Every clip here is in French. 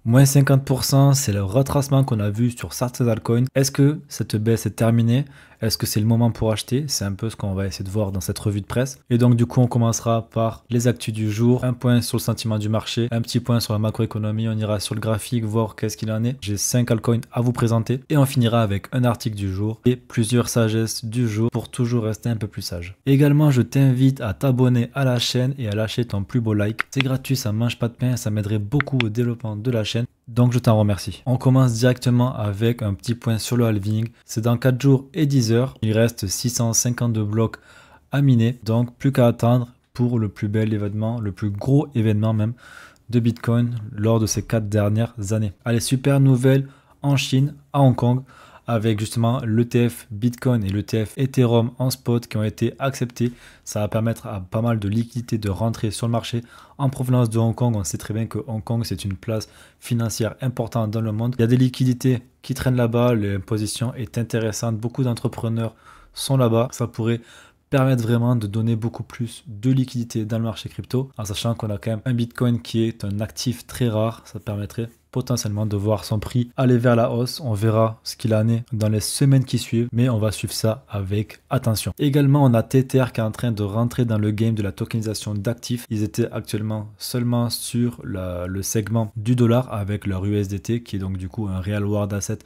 Moins 50%, c'est le retracement qu'on a vu sur certains altcoins. Est-ce que cette baisse est terminée? Est-ce que c'est le moment pour acheter? C'est un peu ce qu'on va essayer de voir dans cette revue de presse. Et donc du coup, on commencera par les actus du jour, un point sur le sentiment du marché, un petit point sur la macroéconomie, on ira sur le graphique, voir qu'est-ce qu'il en est. J'ai 5 altcoins à vous présenter et on finira avec un article du jour et plusieurs sagesses du jour pour toujours rester un peu plus sage. Également, je t'invite à t'abonner à la chaîne et à lâcher ton plus beau like. C'est gratuit, ça mange pas de pain, ça m'aiderait beaucoup au développement de la chaîne. Donc je t'en remercie. On commence directement avec un petit point sur le halving. C'est dans 4 jours et 10 heures. Il reste 652 blocs à miner. Donc plus qu'à attendre pour le plus bel événement, le plus gros événement même de Bitcoin lors de ces 4 dernières années. Allez, super nouvelle en Chine, à Hong Kong, avec justement l'ETF Bitcoin et l'ETF Ethereum en spot qui ont été acceptés. Ça va permettre à pas mal de liquidités de rentrer sur le marché en provenance de Hong Kong. On sait très bien que Hong Kong, c'est une place financière importante dans le monde. Il y a des liquidités qui traînent là-bas, l'imposition est intéressante, beaucoup d'entrepreneurs sont là-bas. Ça pourrait permettre vraiment de donner beaucoup plus de liquidité dans le marché crypto, en sachant qu'on a quand même un Bitcoin qui est un actif très rare. Ça permettrait potentiellement de voir son prix aller vers la hausse. On verra ce qu'il en est dans les semaines qui suivent, mais on va suivre ça avec attention. Également, on a Tether qui est en train de rentrer dans le game de la tokenisation d'actifs. Ils étaient actuellement seulement sur le segment du dollar avec leur USDT, qui est donc du coup un real world asset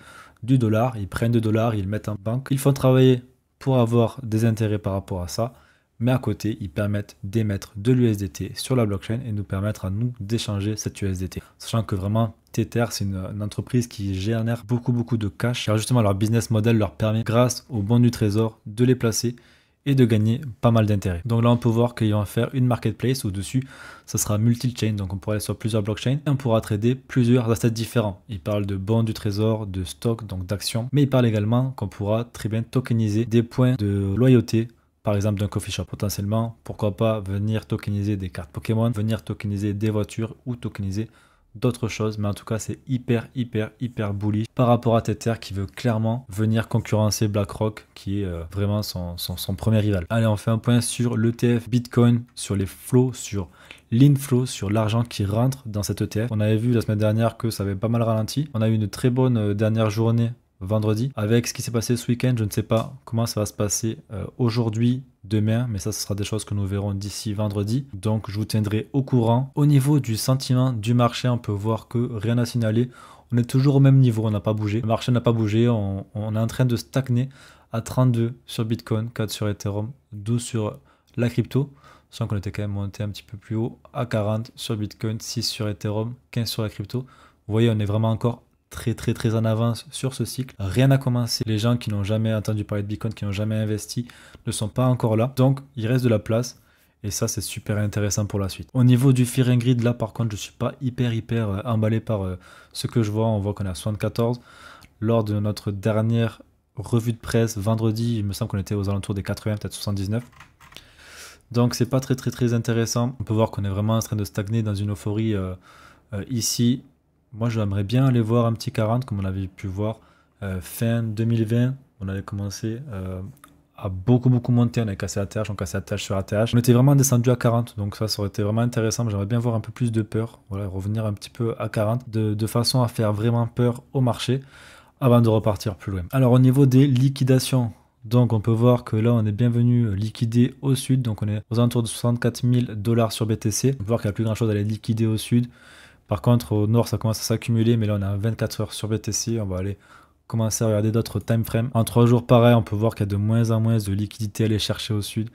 du dollar. Ils prennent du dollar, ils le mettent en banque. Il faut travailler pour avoir des intérêts par rapport à ça. Mais à côté, ils permettent d'émettre de l'USDT sur la blockchain et nous permettre à nous d'échanger cette USDT. Sachant que vraiment, Tether, c'est une entreprise qui génère beaucoup de cash. Car justement, leur business model leur permet, grâce aux bons du trésor, de les placer et de gagner pas mal d'intérêts. Donc là, on peut voir qu'ils vont faire une marketplace au-dessus. Ça sera multi-chain, donc on pourra aller sur plusieurs blockchains et on pourra trader plusieurs assets différents. Ils parlent de bons du trésor, de stock, donc d'actions. Mais ils parlent également qu'on pourra très bien tokeniser des points de loyauté, par exemple d'un coffee shop. Potentiellement, pourquoi pas venir tokeniser des cartes Pokémon, venir tokeniser des voitures ou tokeniser d'autres choses. Mais en tout cas, c'est hyper bullish par rapport à Tether qui veut clairement venir concurrencer BlackRock qui est vraiment son premier rival. Allez, on fait un point sur l'ETF Bitcoin, sur les flows, sur l'inflow, sur l'argent qui rentre dans cet ETF. On avait vu la semaine dernière que ça avait pas mal ralenti. On a eu une très bonne dernière journée vendredi. Avec ce qui s'est passé ce week-end, je ne sais pas comment ça va se passer aujourd'hui, demain, mais ça, ce sera des choses que nous verrons d'ici vendredi. Donc, je vous tiendrai au courant. Au niveau du sentiment du marché, on peut voir que rien à signaler. On est toujours au même niveau, on n'a pas bougé. Le marché n'a pas bougé, on est en train de stagner à 32 sur Bitcoin, 4 sur Ethereum, 12 sur la crypto. Sachant qu'on était quand même monté un petit peu plus haut, à 40 sur Bitcoin, 6 sur Ethereum, 15 sur la crypto. Vous voyez, on est vraiment encore très en avance sur ce cycle. Rien n'a commencé. Les gens qui n'ont jamais entendu parler de Bitcoin, qui n'ont jamais investi, ne sont pas encore là. Donc, il reste de la place. Et ça, c'est super intéressant pour la suite. Au niveau du Fear and Greed, là, par contre, je suis pas hyper emballé par ce que je vois. On voit qu'on est à 74. Lors de notre dernière revue de presse, vendredi, il me semble qu'on était aux alentours des 80, peut-être 79. Donc, c'est pas très intéressant. On peut voir qu'on est vraiment en train de stagner dans une euphorie ici. Moi, j'aimerais bien aller voir un petit 40, comme on avait pu voir fin 2020. On avait commencé à beaucoup monter. On avait cassé ATH, on cassait ATH sur ATH. On était vraiment descendu à 40, donc ça aurait été vraiment intéressant. J'aimerais bien voir un peu plus de peur. Voilà, revenir un petit peu à 40, de façon à faire vraiment peur au marché avant de repartir plus loin. Alors, au niveau des liquidations, donc on peut voir que là, on est bienvenu liquidé au sud. Donc, on est aux alentours de 64 000 $ sur BTC. On peut voir qu'il n'y a plus grand-chose à aller liquider au sud. Par contre, au nord, ça commence à s'accumuler, mais là, on est à 24 heures sur BTC. On va aller commencer à regarder d'autres time frames. En 3 jours, pareil, on peut voir qu'il y a de moins en moins de liquidités à aller chercher au sud,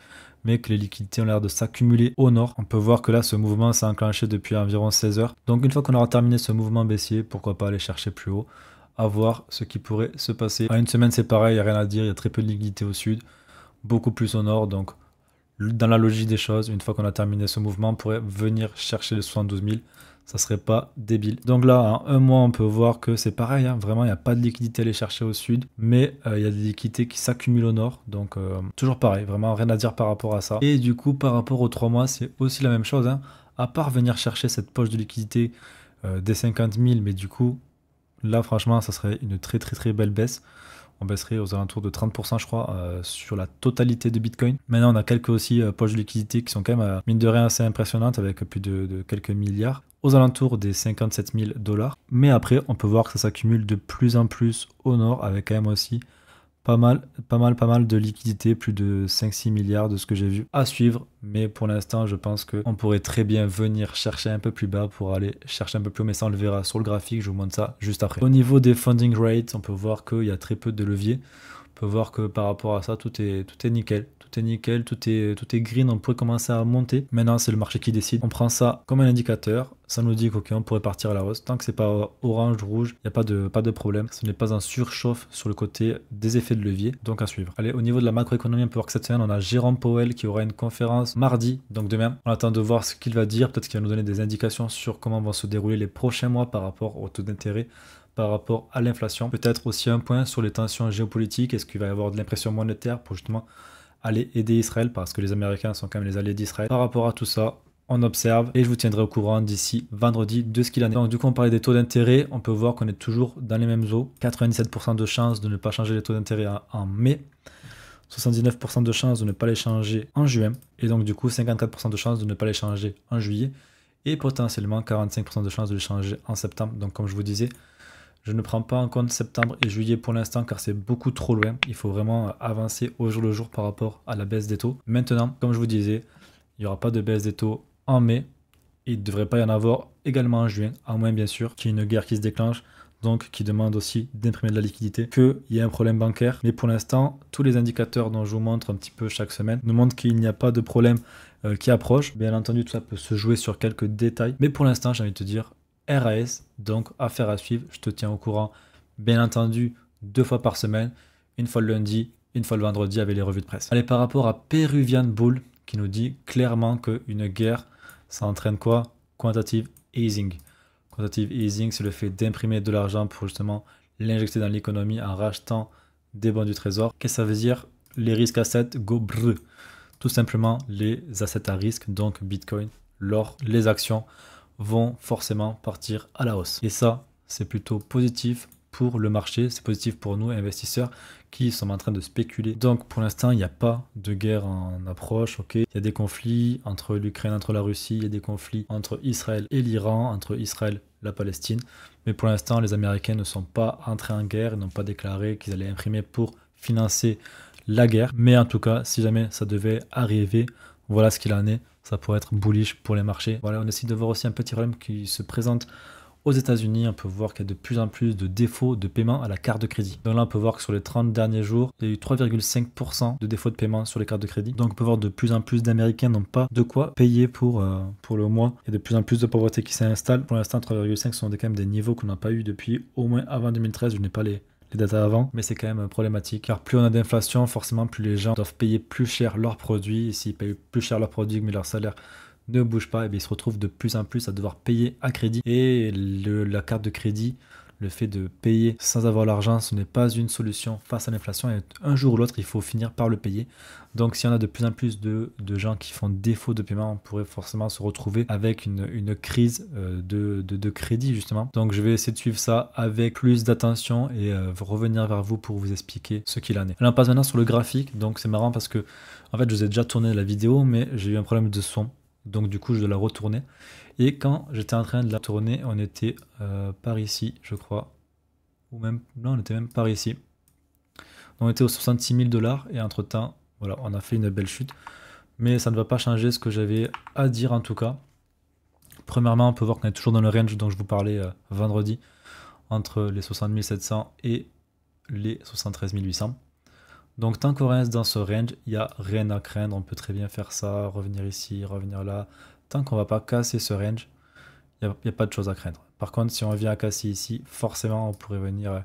mais que les liquidités ont l'air de s'accumuler au nord. On peut voir que là, ce mouvement s'est enclenché depuis environ 16 heures. Donc, une fois qu'on aura terminé ce mouvement baissier, pourquoi pas aller chercher plus haut, à voir ce qui pourrait se passer. En une semaine, c'est pareil, il n'y a rien à dire, il y a très peu de liquidités au sud, beaucoup plus au nord. Donc, dans la logique des choses, une fois qu'on a terminé ce mouvement, on pourrait venir chercher les 72 000. Ça serait pas débile. Donc là, en un mois, on peut voir que c'est pareil. Hein, vraiment, il n'y a pas de liquidité à aller chercher au sud. Mais il y a des liquidités qui s'accumulent au nord. Donc, toujours pareil. Vraiment, rien à dire par rapport à ça. Et du coup, par rapport aux 3 mois, c'est aussi la même chose. Hein, à part venir chercher cette poche de liquidité des 50 000. Mais du coup, là, franchement, ça serait une très belle baisse. on baisserait aux alentours de 30% je crois sur la totalité de Bitcoin. Maintenant on a quelques aussi poches de liquidité qui sont quand même mine de rien assez impressionnantes avec plus de quelques milliards, aux alentours des 57 000 $. Mais après on peut voir que ça s'accumule de plus en plus au nord avec quand même aussi pas mal de liquidités, plus de 5-6 milliards de ce que j'ai vu à suivre. Mais pour l'instant, je pense qu'on pourrait très bien venir chercher un peu plus bas pour aller chercher un peu plus haut. Mais ça, on le verra sur le graphique. Je vous montre ça juste après. Au niveau des funding rates, on peut voir qu'il y a très peu de levier. On peut voir que par rapport à ça, tout est nickel. Tout est nickel, tout est green, on pourrait commencer à monter. Maintenant, c'est le marché qui décide. On prend ça comme un indicateur. Ça nous dit qu'ok, on pourrait partir à la hausse. Tant que c'est pas orange, rouge, il n'y a pas de problème. Ce n'est pas un surchauffe sur le côté des effets de levier. Donc à suivre. Allez, au niveau de la macroéconomie, on peut voir que cette semaine, on a Jérôme Powell qui aura une conférence mardi, donc demain. On attend de voir ce qu'il va dire. Peut-être qu'il va nous donner des indications sur comment vont se dérouler les prochains mois par rapport au taux d'intérêt, par rapport à l'inflation. Peut-être aussi un point sur les tensions géopolitiques. Est-ce qu'il va y avoir de l'impression monétaire pour justement aller aider Israël, parce que les Américains sont quand même les alliés d'Israël. Par rapport à tout ça, on observe et je vous tiendrai au courant d'ici vendredi de ce qu'il en est. Donc du coup, on parlait des taux d'intérêt, on peut voir qu'on est toujours dans les mêmes eaux. 97% de chances de ne pas changer les taux d'intérêt en mai, 79% de chances de ne pas les changer en juin, et donc du coup 54% de chances de ne pas les changer en juillet, et potentiellement 45% de chances de les changer en septembre. Donc comme je vous disais, je ne prends pas en compte septembre et juillet pour l'instant car c'est beaucoup trop loin. Il faut vraiment avancer au jour le jour par rapport à la baisse des taux. Maintenant, comme je vous disais, il n'y aura pas de baisse des taux en mai. Il ne devrait pas y en avoir également en juin, à moins bien sûr qu'il y ait une guerre qui se déclenche, donc qui demande aussi d'imprimer de la liquidité, qu'il y ait un problème bancaire. Mais pour l'instant, tous les indicateurs dont je vous montre un petit peu chaque semaine nous montrent qu'il n'y a pas de problème qui approche. Bien entendu, tout ça peut se jouer sur quelques détails. Mais pour l'instant, j'ai envie de te dire, RAS, donc affaire à suivre, je te tiens au courant, bien entendu, 2 fois par semaine, une fois le lundi, une fois le vendredi avec les revues de presse. Allez, par rapport à Peruvian Bull, qui nous dit clairement qu'une guerre, ça entraîne quoi? Quantitative easing. Quantitative easing, c'est le fait d'imprimer de l'argent pour justement l'injecter dans l'économie en rachetant des bons du trésor. Qu'est-ce que ça veut dire? Les risques assets go brr. Tout simplement les assets à risque, donc Bitcoin, l'or, les actions, vont forcément partir à la hausse. Et ça, c'est plutôt positif pour le marché, c'est positif pour nous, investisseurs, qui sommes en train de spéculer. Donc pour l'instant, il n'y a pas de guerre en approche, ok. Il y a des conflits entre l'Ukraine, entre la Russie, il y a des conflits entre Israël et l'Iran, entre Israël et la Palestine. Mais pour l'instant, les Américains ne sont pas entrés en guerre, ils n'ont pas déclaré qu'ils allaient imprimer pour financer la guerre. Mais en tout cas, si jamais ça devait arriver, voilà ce qu'il en est. Ça pourrait être bullish pour les marchés. Voilà, on essaie de voir aussi un petit problème qui se présente aux États-Unis. On peut voir qu'il y a de plus en plus de défauts de paiement à la carte de crédit. Donc là, on peut voir que sur les 30 derniers jours, il y a eu 3,5% de défauts de paiement sur les cartes de crédit. Donc on peut voir de plus en plus d'Américains n'ont pas de quoi payer pour le mois. Il y a de plus en plus de pauvreté qui s'installe. Pour l'instant, 3,5 sont quand même des niveaux qu'on n'a pas eu depuis au moins avant 2013. Je n'ai pas les datas avant, mais c'est quand même problématique, car plus on a d'inflation, forcément plus les gens doivent payer plus cher leurs produits, et s'ils payent plus cher leurs produits mais leur salaire ne bouge pas, et bien ils se retrouvent de plus en plus à devoir payer à crédit, et la carte de crédit, le fait de payer sans avoir l'argent, ce n'est pas une solution face à l'inflation, et un jour ou l'autre, il faut finir par le payer. Donc s'il y en a de plus en plus de gens qui font défaut de paiement, on pourrait forcément se retrouver avec une crise de crédit justement. Donc je vais essayer de suivre ça avec plus d'attention et revenir vers vous pour vous expliquer ce qu'il en est. Alors on passe maintenant sur le graphique, donc c'est marrant parce que en fait je vous ai déjà tourné la vidéo, mais j'ai eu un problème de son, donc du coup je dois la retourner. Et quand j'étais en train de la tourner, on était par ici, je crois. Ou même, non, on était même par ici. On était aux 66 000 $, et entre temps, voilà, on a fait une belle chute. Mais ça ne va pas changer ce que j'avais à dire en tout cas. Premièrement, on peut voir qu'on est toujours dans le range dont je vous parlais vendredi, entre les 60 700 et les 73 800. Donc tant qu'on reste dans ce range, il n'y a rien à craindre. On peut très bien faire ça, revenir ici, revenir là. Tant qu'on ne va pas casser ce range, il n'y a pas de choses à craindre. Par contre, si on vient à casser ici, forcément, on pourrait venir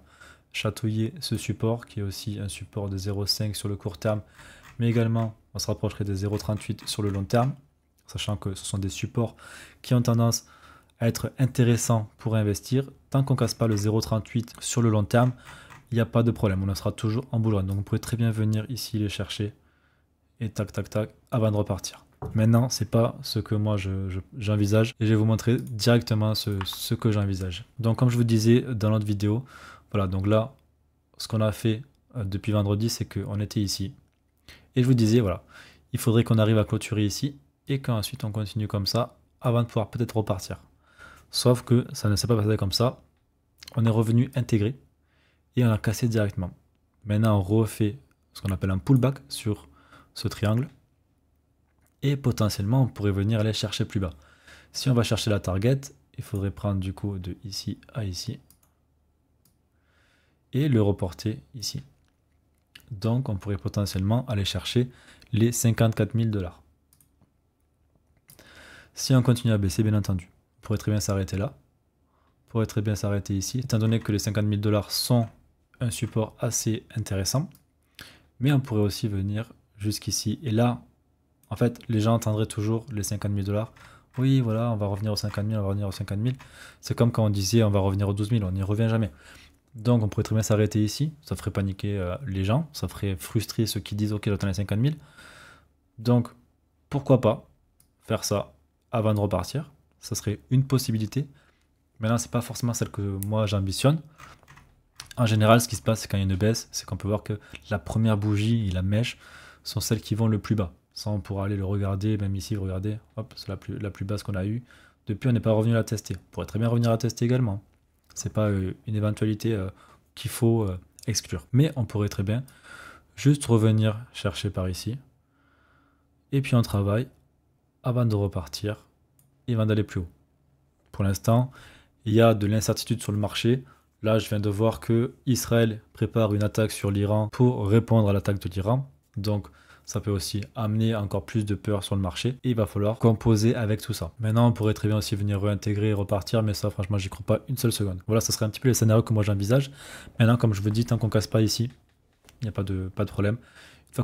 chatouiller ce support, qui est aussi un support de 0,5 sur le court terme, mais également, on se rapprocherait de 0,38 sur le long terme, sachant que ce sont des supports qui ont tendance à être intéressants pour investir. Tant qu'on ne casse pas le 0,38 sur le long terme, il n'y a pas de problème, on en sera toujours en bull run. Donc, on pourrait très bien venir ici les chercher, et tac, tac, tac, avant de repartir. Maintenant, c'est pas ce que moi j'envisage, et je vais vous montrer directement ce que j'envisage. Donc comme je vous disais dans l'autre vidéo, voilà, donc là, ce qu'on a fait depuis vendredi, c'est qu'on était ici. Et je vous disais, voilà, il faudrait qu'on arrive à clôturer ici et qu'ensuite on continue comme ça avant de pouvoir peut-être repartir. Sauf que ça ne s'est pas passé comme ça. On est revenu intégré et on a cassé directement. Maintenant, on refait ce qu'on appelle un pullback sur ce triangle. Et potentiellement, on pourrait venir aller chercher plus bas. Si on va chercher la target, il faudrait prendre du coup de ici à ici. Et le reporter ici. Donc, on pourrait potentiellement aller chercher les 54 000 $. Si on continue à baisser, bien entendu, on pourrait très bien s'arrêter là. On pourrait très bien s'arrêter ici, étant donné que les 50 000 $ sont un support assez intéressant. Mais on pourrait aussi venir jusqu'ici. Et là, en fait, les gens entendraient toujours les 50 000 $. Oui, voilà, on va revenir aux 50 000, on va revenir aux 50 000. C'est comme quand on disait on va revenir aux 12 000, on n'y revient jamais. Donc on pourrait très bien s'arrêter ici, ça ferait paniquer les gens, ça ferait frustrer ceux qui disent ok j'attends les 50 000. Donc pourquoi pas faire ça avant de repartir, ça serait une possibilité. Maintenant c'est pas forcément celle que moi j'ambitionne. En général ce qui se passe c'est quand il y a une baisse, c'est qu'on peut voir que la première bougie et la mèche sont celles qui vont le plus bas. Ça on pourra aller le regarder, même ici regardez, hop c'est la plus basse qu'on a eue. Depuis on n'est pas revenu la tester, on pourrait très bien revenir la tester également. C'est pas une éventualité qu'il faut exclure. Mais on pourrait très bien juste revenir chercher par ici. Et puis on travaille avant de repartir et avant d'aller plus haut. Pour l'instant, il y a de l'incertitude sur le marché. Là, je viens de voir que Israël prépare une attaque sur l'Iran pour répondre à l'attaque de l'Iran. Donc, ça peut aussi amener encore plus de peur sur le marché. Et il va falloir composer avec tout ça. Maintenant, on pourrait très bien aussi venir réintégrer et repartir. Mais ça, franchement, j'y crois pas une seule seconde. Voilà, ça serait un petit peu les scénarios que moi j'envisage. Maintenant, comme je vous dis, tant qu'on casse pas ici, il n'y a pas de problème.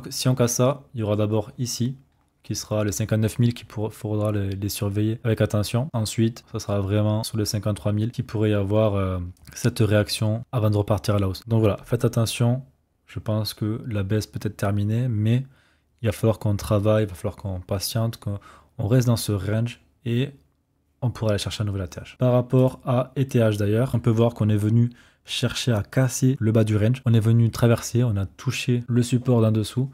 Si on casse ça, il y aura d'abord ici, qui sera les 59 000 qu'il faudra les surveiller avec attention. Ensuite, ça sera vraiment sur les 53 000 qu'il pourrait y avoir cette réaction avant de repartir à la hausse. Donc voilà, faites attention. Je pense que la baisse peut être terminée, mais il va falloir qu'on travaille, il va falloir qu'on patiente, qu'on reste dans ce range et on pourra aller chercher un nouvel ATH. Par rapport à ETH d'ailleurs, on peut voir qu'on est venu chercher à casser le bas du range. On est venu traverser, on a touché le support d'en dessous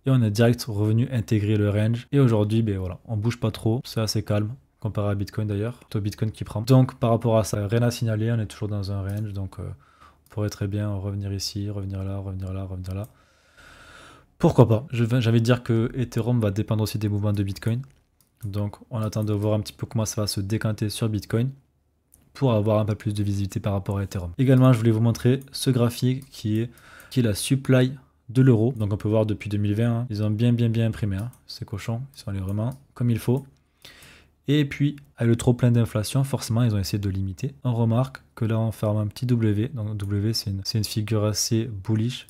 et on est direct revenu intégrer le range. Et aujourd'hui, ben voilà, on bouge pas trop, c'est assez calme comparé à Bitcoin d'ailleurs. Plutôt Bitcoin qui prend. Donc par rapport à ça, rien à signaler, on est toujours dans un range, donc on pourrait très bien revenir ici, revenir là, revenir là, revenir là. Pourquoi pas? J'avais dire que Ethereum va dépendre aussi des mouvements de Bitcoin. Donc on attend de voir un petit peu comment ça va se décanter sur Bitcoin pour avoir un peu plus de visibilité par rapport à Ethereum. Également, je voulais vous montrer ce graphique qui est la supply de l'euro. Donc on peut voir depuis 2020, hein, ils ont bien imprimé hein, ces cochons. Ils sont allés vraiment comme il faut. Et puis, avec le trop plein d'inflation, forcément, ils ont essayé de limiter. On remarque que là, on ferme un petit W. Donc W, c'est une figure assez bullish.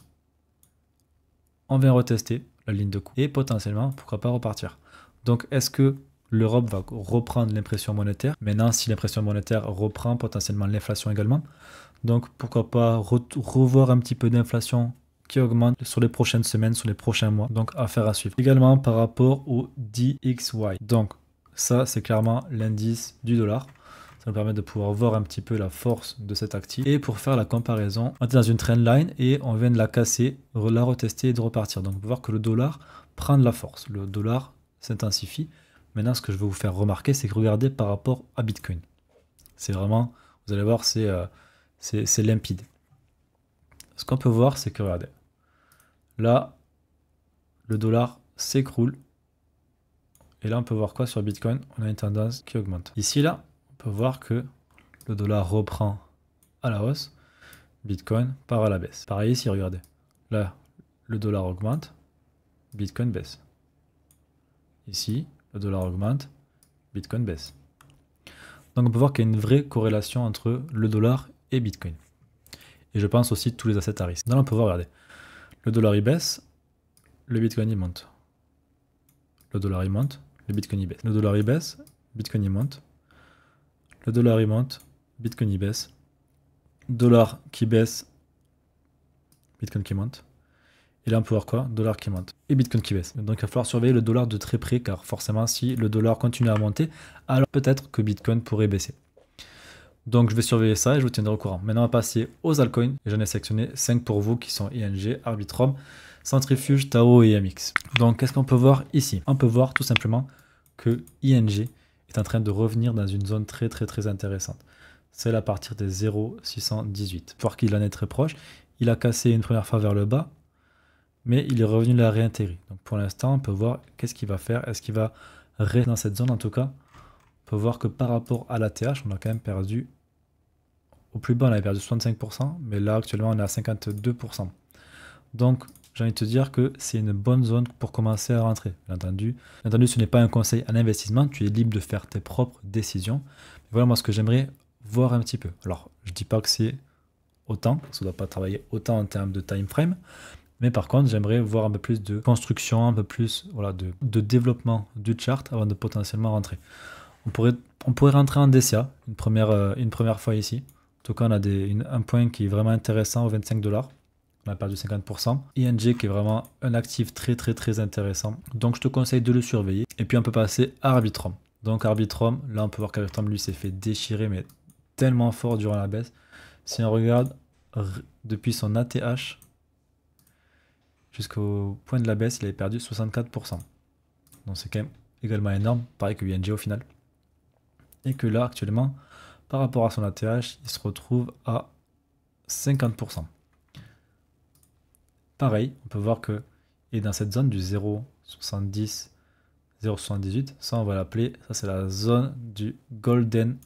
On vient retester la ligne de coup. Et potentiellement, pourquoi pas repartir. Donc, est-ce que l'Europe va reprendre l'impression monétaire? Maintenant, si l'impression monétaire reprend, potentiellement l'inflation également. Donc, pourquoi pas revoir un petit peu d'inflation qui augmente sur les prochaines semaines, sur les prochains mois. Donc, affaire à suivre. Également, par rapport au DXY. Donc, ça, c'est clairement l'indice du dollar. Ça nous permet de pouvoir voir un petit peu la force de cet actif. Et pour faire la comparaison, on est dans une trendline et on vient de la casser, la retester et de repartir. Donc, on peut voir que le dollar prend de la force. Le dollar s'intensifie. Maintenant, ce que je veux vous faire remarquer, c'est que regardez par rapport à Bitcoin. C'est vraiment, vous allez voir, c'est limpide. Ce qu'on peut voir, c'est que, regardez, là, le dollar s'écroule. Et là, on peut voir quoi sur Bitcoin? On a une tendance qui augmente. Ici, là, on peut voir que le dollar reprend à la hausse. Bitcoin part à la baisse. Pareil ici, regardez. Là, le dollar augmente. Bitcoin baisse. Ici, le dollar augmente. Bitcoin baisse. Donc, on peut voir qu'il y a une vraie corrélation entre le dollar et Bitcoin. Et je pense aussi tous les assets à risque. Là, on peut voir, regardez. Le dollar, il baisse. Le Bitcoin, il monte. Le dollar, il monte. Le Bitcoin, il baisse. Le dollar, il baisse. Bitcoin, il monte. Le dollar, il monte. Bitcoin, il baisse. Dollar qui baisse. Bitcoin qui monte. Et là, on peut voir quoi? Dollar qui monte. Et Bitcoin qui baisse. Donc, il va falloir surveiller le dollar de très près, car forcément, si le dollar continue à monter, alors peut-être que Bitcoin pourrait baisser. Donc je vais surveiller ça et je vous tiendrai au courant. Maintenant on va passer aux altcoins. J'en ai sélectionné 5 pour vous qui sont ING, Arbitrum, Centrifuge, Tao et MX. Donc qu'est-ce qu'on peut voir ici? On peut voir tout simplement que ING est en train de revenir dans une zone très intéressante. C'est à partir des 0,618. Voir qu'il en est très proche. Il a cassé une première fois vers le bas, mais il est revenu la réintégrer. Donc pour l'instant, on peut voir qu'est-ce qu'il va faire. Est-ce qu'il va rester dans cette zone? En tout cas, on peut voir que par rapport à l'ATH, on a quand même perdu. Au plus bas, on avait perdu 65%, mais là, actuellement, on est à 52%. Donc, j'ai envie de te dire que c'est une bonne zone pour commencer à rentrer. Bien entendu, ce n'est pas un conseil en investissement. Tu es libre de faire tes propres décisions. Mais voilà, moi, ce que j'aimerais voir un petit peu. Alors, je ne dis pas que c'est autant, ça ne doit pas travailler autant en termes de time frame. Mais par contre, j'aimerais voir un peu plus de construction, un peu plus voilà, de développement du chart avant de potentiellement rentrer. On pourrait rentrer en DCA une première fois ici. En tout cas, on a un point qui est vraiment intéressant au 25 $. On a perdu 50%. ING qui est vraiment un actif très intéressant. Donc je te conseille de le surveiller. Et puis on peut passer à Arbitrum. Donc Arbitrum, là on peut voir qu'Arbitrum lui s'est fait déchirer mais tellement fort durant la baisse. Si on regarde depuis son ATH jusqu'au point de la baisse, il avait perdu 64%. Donc c'est quand même également énorme, pareil que ING au final. Et que là actuellement, par rapport à son ATH, il se retrouve à 50%. Pareil, on peut voir qu'il est dans cette zone du 0,70, 0,78. Ça, on va l'appeler, ça c'est la zone du Golden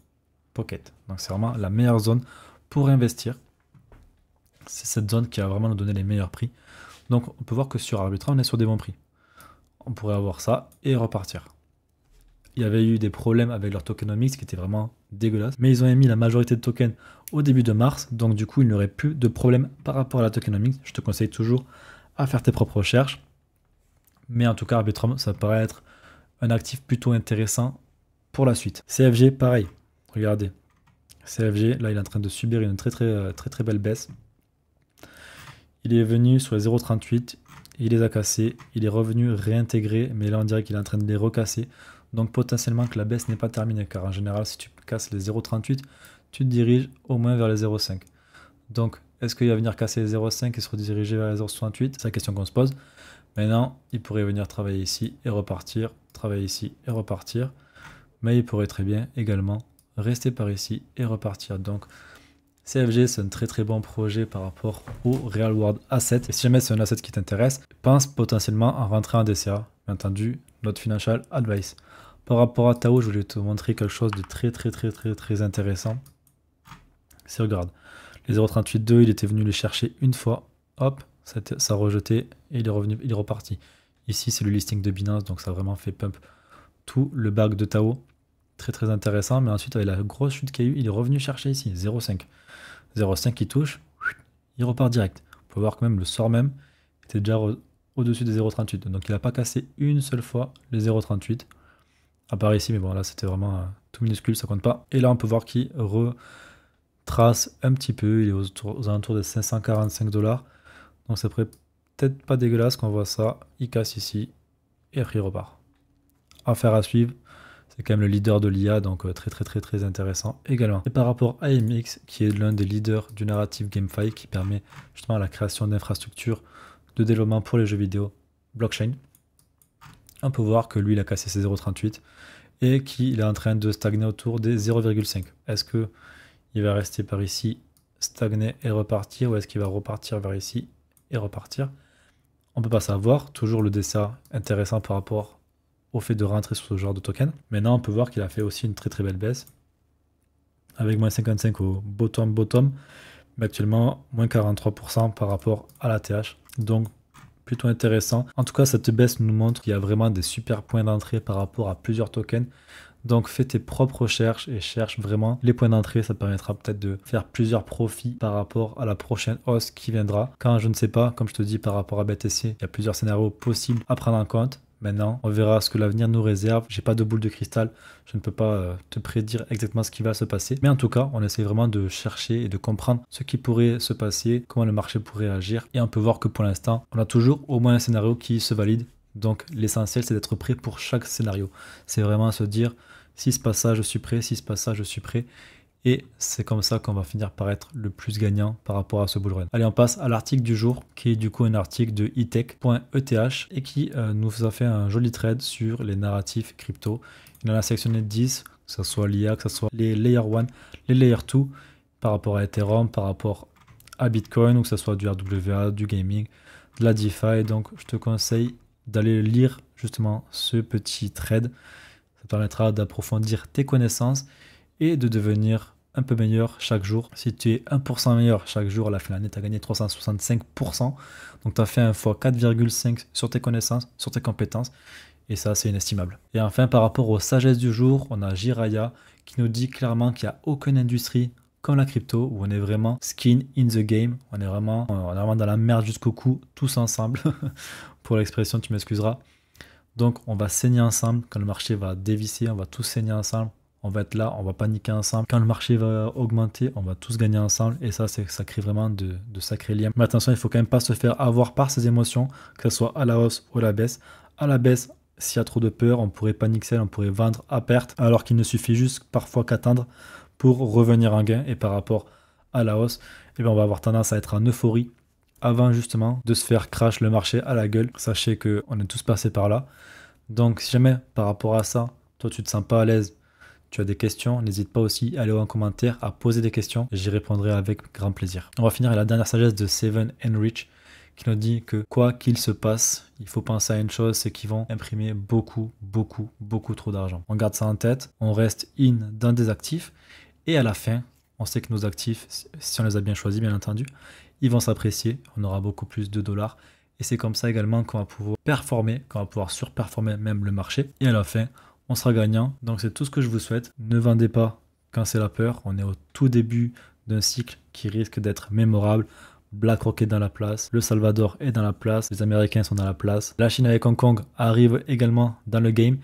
Pocket. Donc c'est vraiment la meilleure zone pour investir. C'est cette zone qui va vraiment nous donner les meilleurs prix. Donc on peut voir que sur Arbitrum, on est sur des bons prix. On pourrait avoir ça et repartir. Il y avait eu des problèmes avec leur tokenomics qui étaient vraiment dégueulasses. Mais ils ont émis la majorité de tokens au début de mars. Donc du coup, il n'y aurait plus de problème par rapport à la tokenomics. Je te conseille toujours à faire tes propres recherches. Mais en tout cas, Arbitrum, ça paraît être un actif plutôt intéressant pour la suite. CFG, pareil. Regardez. CFG, là, il est en train de subir une très belle baisse. Il est venu sur les 0,38. Il les a cassés. Il est revenu réintégrer. Mais là, on dirait qu'il est en train de les recasser. Donc potentiellement que la baisse n'est pas terminée, car en général, si tu casses les 0,38, tu te diriges au moins vers les 0,5. Donc, est-ce qu'il va venir casser les 0,5 et se rediriger vers les 0,68? C'est la question qu'on se pose. Maintenant, il pourrait venir travailler ici et repartir, travailler ici et repartir. Mais il pourrait très bien également rester par ici et repartir. Donc, CFG, c'est un très bon projet par rapport au Real World Asset. Et si jamais c'est un asset qui t'intéresse, pense potentiellement à rentrer en DCA. Bien entendu, notre financial advice. Par rapport à Tao, je voulais te montrer quelque chose de très intéressant. Si regarde, les 0,38,2, il était venu les chercher une fois, hop, ça a rejeté et il est revenu, il est reparti. Ici, c'est le listing de Binance, donc ça a vraiment fait pump tout le bac de Tao. Très intéressant, mais ensuite, avec la grosse chute qu'il y a eu, il est revenu chercher ici, 0,5. 0,5 qui touche, il repart direct. On peut voir que même le sort même était déjà au-dessus des 0,38. Donc il n'a pas cassé une seule fois les 0,38. À part ici, mais bon là c'était vraiment tout minuscule, ça compte pas. Et là on peut voir qu'il retrace un petit peu, il est aux alentours de 545 $. Donc ça pourrait peut-être pas dégueulasse qu'on voit ça. Il casse ici et après il repart. Affaire à suivre. C'est quand même le leader de l'IA, donc très intéressant également. Et par rapport à MX, qui est l'un des leaders du narrative GameFi, qui permet justement la création d'infrastructures de développement pour les jeux vidéo blockchain, on peut voir que lui, il a cassé ses 0,38 et qu'il est en train de stagner autour des 0,5. Est-ce qu'il va rester par ici, stagner et repartir, ou est-ce qu'il va repartir vers ici et repartir? On ne peut pas savoir. Toujours le DCA intéressant par rapport au fait de rentrer sur ce genre de token. Maintenant, on peut voir qu'il a fait aussi une très belle baisse avec moins 55 au bottom, mais actuellement moins 43% par rapport à la TH. Donc plutôt intéressant. En tout cas, cette baisse nous montre qu'il y a vraiment des super points d'entrée par rapport à plusieurs tokens. Donc fais tes propres recherches et cherche vraiment les points d'entrée. Ça te permettra peut-être de faire plusieurs profits par rapport à la prochaine hausse qui viendra. Quand je ne sais pas, comme je te dis par rapport à BTC, il y a plusieurs scénarios possibles à prendre en compte. Maintenant, on verra ce que l'avenir nous réserve. J'ai pas de boule de cristal, je ne peux pas te prédire exactement ce qui va se passer. Mais en tout cas, on essaie vraiment de chercher et de comprendre ce qui pourrait se passer, comment le marché pourrait agir. Et on peut voir que pour l'instant, on a toujours au moins un scénario qui se valide. Donc l'essentiel, c'est d'être prêt pour chaque scénario. C'est vraiment se dire, si se passe ça, je suis prêt, si se passe ça, je suis prêt. Et c'est comme ça qu'on va finir par être le plus gagnant par rapport à ce bull run. Allez, on passe à l'article du jour, qui est du coup un article de etech.eth et qui nous a fait un joli trade sur les narratifs crypto. Il en a sélectionné 10, que ce soit l'IA, que ce soit les Layer 1, les Layer 2, par rapport à Ethereum, par rapport à Bitcoin, ou que ce soit du RWA, du gaming, de la DeFi. Donc je te conseille d'aller lire justement ce petit trade. Ça permettra d'approfondir tes connaissances et de devenir un peu meilleur chaque jour. Si tu es 1% meilleur chaque jour, à la fin de l'année, tu as gagné 365%. Donc tu as fait un fois 4,5 sur tes connaissances, sur tes compétences. Et ça, c'est inestimable. Et enfin, par rapport aux sagesses du jour, on a Jiraya qui nous dit clairement qu'il n'y a aucune industrie comme la crypto où on est vraiment skin in the game. On est vraiment dans la merde jusqu'au cou, tous ensemble. Pour l'expression, tu m'excuseras. Donc, on va saigner ensemble. Quand le marché va dévisser, on va tous saigner ensemble. On va être là, on va paniquer ensemble. Quand le marché va augmenter, on va tous gagner ensemble. Et ça crée vraiment de sacrés liens. Mais attention, il faut quand même pas se faire avoir par ces émotions, que ce soit à la hausse ou à la baisse. À la baisse, s'il y a trop de peur, on pourrait paniquer, on pourrait vendre à perte, alors qu'il ne suffit juste parfois qu'attendre pour revenir en gain. Et par rapport à la hausse, eh bien, on va avoir tendance à être en euphorie avant justement de se faire crash le marché à la gueule. Sachez qu'on est tous passés par là. Donc si jamais par rapport à ça, toi tu te sens pas à l'aise, tu as des questions, n'hésite pas aussi à aller en commentaire, à poser des questions, et j'y répondrai avec grand plaisir. On va finir avec la dernière sagesse de Seven Enrich qui nous dit que quoi qu'il se passe, il faut penser à une chose, c'est qu'ils vont imprimer beaucoup trop d'argent. On garde ça en tête, on reste in dans des actifs, et à la fin, on sait que nos actifs, si on les a bien choisis bien entendu, ils vont s'apprécier, on aura beaucoup plus de dollars, et c'est comme ça également qu'on va pouvoir performer, qu'on va pouvoir surperformer même le marché, et à la fin, on sera gagnant. Donc c'est tout ce que je vous souhaite. Ne vendez pas quand c'est la peur. On est au tout début d'un cycle qui risque d'être mémorable. BlackRock est dans la place, le Salvador est dans la place, les Américains sont dans la place. La Chine avec Hong Kong arrive également dans le game.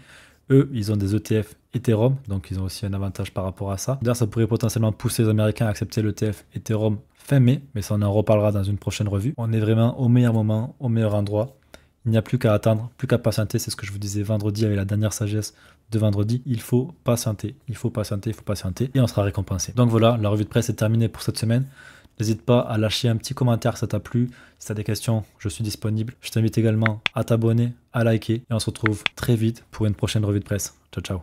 Eux, ils ont des ETF Ethereum, donc ils ont aussi un avantage par rapport à ça. D'ailleurs, ça pourrait potentiellement pousser les Américains à accepter l'ETF Ethereum fin mai, mais ça on en reparlera dans une prochaine revue. On est vraiment au meilleur moment, au meilleur endroit. Il n'y a plus qu'à attendre, plus qu'à patienter, c'est ce que je vous disais vendredi avec la dernière sagesse de vendredi. Il faut patienter, il faut patienter, il faut patienter et on sera récompensé. Donc voilà, la revue de presse est terminée pour cette semaine. N'hésite pas à lâcher un petit commentaire si ça t'a plu. Si tu as des questions, je suis disponible. Je t'invite également à t'abonner, à liker et on se retrouve très vite pour une prochaine revue de presse. Ciao, ciao.